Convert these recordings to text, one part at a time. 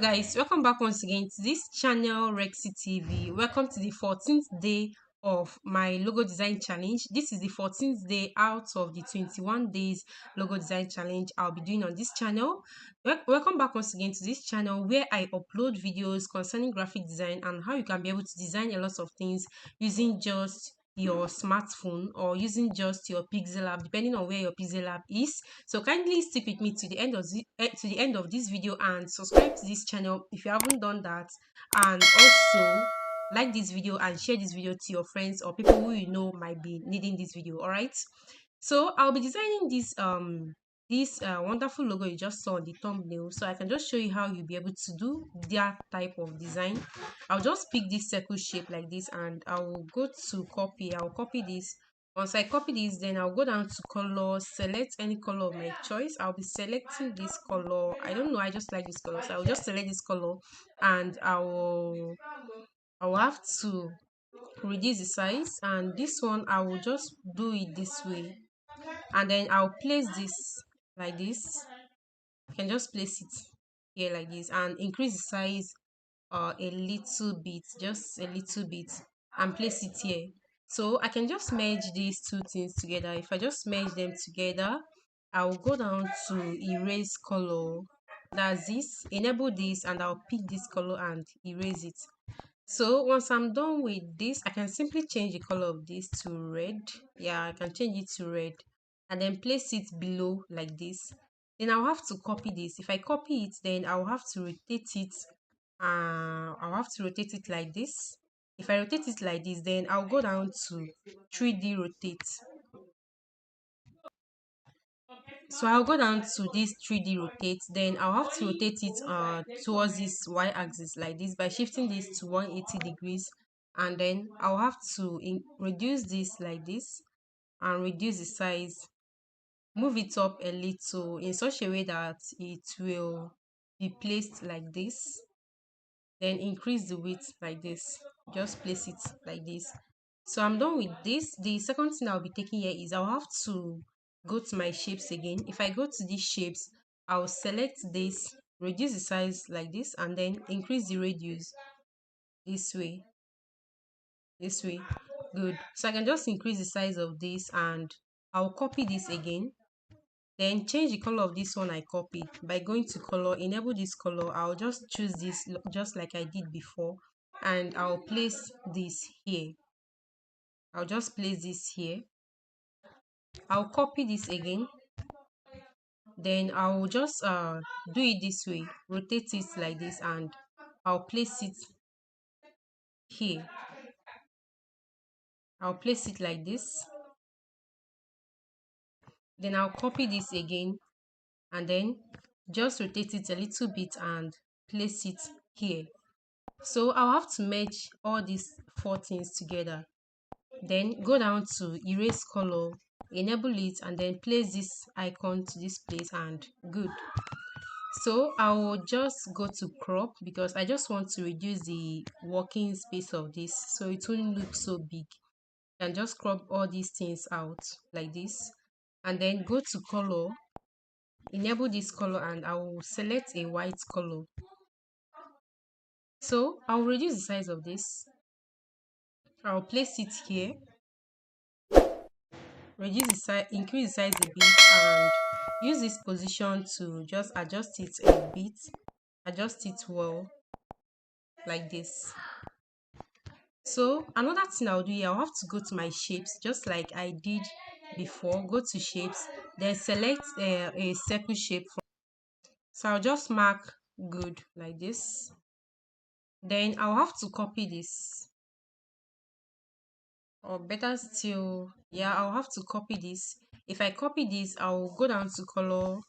Guys, welcome back once again to this channel Rexy TV. Welcome to the 14th day of my logo design challenge. This is the 14th day out of the 21 days logo design challenge I'll be doing on this channel. Welcome back once again to this channel where I upload videos concerning graphic design and how you can be able to design a lot of things using just your smartphone or using just your Pixellab, depending on where your Pixellab is. So kindly stick with me to the end of this video and subscribe to this channel if you haven't done that, and also like this video and share this video to your friends or people who you know might be needing this video. All right, so I'll be designing this wonderful logo you just saw on the thumbnail, so I can just show you how you'll be able to do that type of design. I'll just pick this circle shape like this and I will go to copy. I'll copy this. Once I copy this, then I'll go down to color, select any color of my choice. I'll be selecting this color. I don't know, I just like this color, so I'll just select this color and I will have to reduce the size, and this one I will just do it this way, and then I'll place this like this. You can just place it here like this and increase the size a little bit, just a little bit, and place it here. So I can just merge these two things together. If I just merge them together, I'll go down to erase color. That's this, enable this, and I'll pick this color and erase it. So once I'm done with this, I can simply change the color of this to red. Yeah, I can change it to red and then place it below like this. Then I'll have to copy this. If I copy it, then I'll have to rotate it. I'll have to rotate it like this. If I rotate it like this, then I'll go down to 3D rotate. So I'll go down to this 3D rotate, then I'll have to rotate it towards this y-axis like this by shifting this to 180 degrees, and then I'll have to reduce this like this and reduce the size, move it up a little in such a way that it will be placed like this, then increase the width like this, just place it like this. So I'm done with this. The second thing I'll be taking here is I'll have to go to my shapes again. If I go to these shapes, I'll select this, reduce the size like this, and then increase the radius this way, this way. Good. So I can just increase the size of this and I'll copy this again, then change the color of this one I copied by going to color, enable this color. I'll just choose this just like I did before, and I'll place this here. I'll just place this here. I'll copy this again, then I'll just do it this way, rotate it like this, and I'll place it here. I'll place it like this, then I'll copy this again and then just rotate it a little bit and place it here. So I'll have to merge all these four things together, then go down to erase color, enable it, and then place this icon to this place, and good. So I will just go to crop because I just want to reduce the working space of this so it won't look so big, and just crop all these things out like this, and then go to color, enable this color, and I will select a white color. So I'll reduce the size of this. I'll place it here, reduce the size, increase the size a bit, and use this position to just adjust it a bit, adjust it well like this. So another thing I'll do here, I'll have to go to my shapes just like I did before. Go to shapes, then select a circle shape. So I'll just mark good like this. Then I'll have to copy this, or better still, yeah, I'll have to copy this. If I copy this, I'll go down to color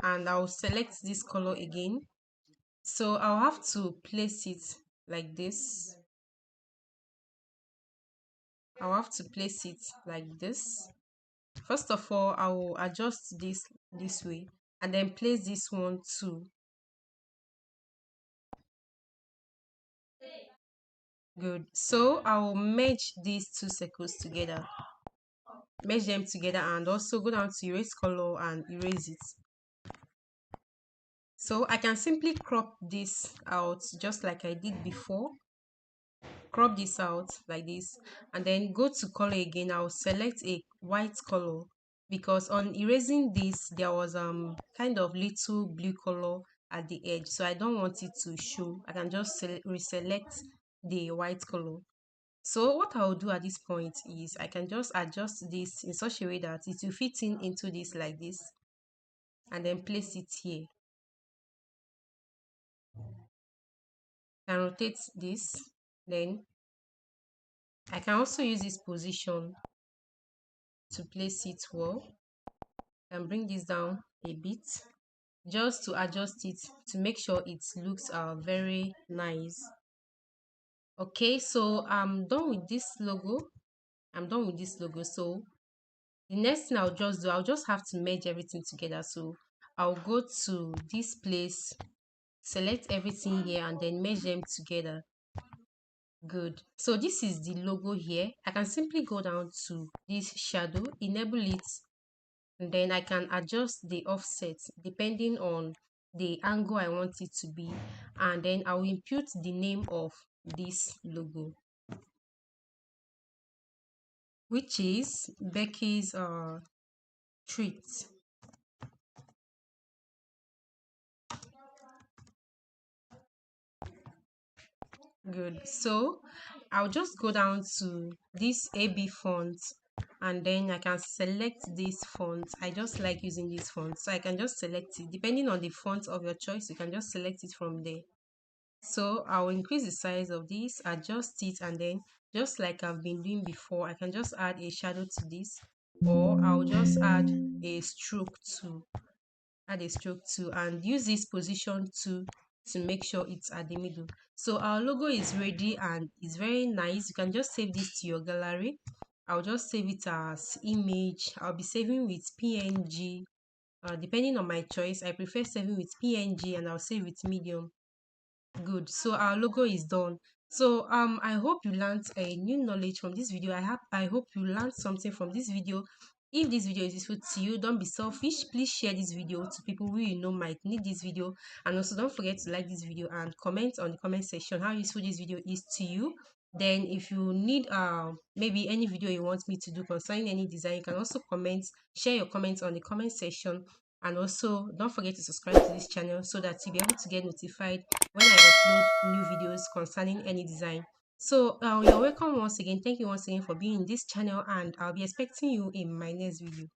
and I'll select this color again. So I'll have to place it like this. I'll have to place it like this. First of all, I will adjust this way and then place this one too. Good. So I will merge these two circles together, merge them together, and also go down to erase color and erase it. So I can simply crop this out just like I did before. Crop this out like this, and then go to color again. I'll select a white color, because on erasing this there was kind of little blue color at the edge, so I don't want it to show. I can just reselect the white color. So what I'll do at this point is I can just adjust this in such a way that it will fit in into this like this, and then place it here. And rotate this. Then I can also use this position to place it well, and bring this down a bit just to adjust it to make sure it looks very nice. Okay, so I'm done with this logo. So the next thing I'll just do, I'll just have to merge everything together. So I'll go to this place, select everything here, and then merge them together. Good. So this is the logo here. I can simply go down to this shadow, enable it, and then I can adjust the offset depending on the angle I want it to be, and then I will input the name of this logo, which is Becky's treat. Good. So I'll just go down to this AB font, and then I can select this font. I just like using this font, so I can just select it depending on the font of your choice. You can just select it from there. So I'll increase the size of this, adjust it, and then just like I've been doing before, I can just add a shadow to this, or I'll just a stroke to add a stroke to, and use this position to make sure it's at the middle. So our logo is ready and it's very nice. You can just save this to your gallery. I'll just save it as image. I'll be saving with PNG. Depending on my choice, I prefer saving with PNG, and I'll save with medium. Good. So our logo is done. So I hope you learned a new knowledge from this video. I hope you learned something from this video. If this video is useful to you, don't be selfish. Please share this video to people who you know might need this video. And also don't forget to like this video and comment on the comment section how useful this video is to you. Then if you need maybe any video you want me to do concerning any design, you can also share your comments on the comment section. And also don't forget to subscribe to this channel so that you'll be able to get notified when I upload new videos concerning any design. So you're welcome once again. Thank you once again for being in this channel, and I'll be expecting you in my next video.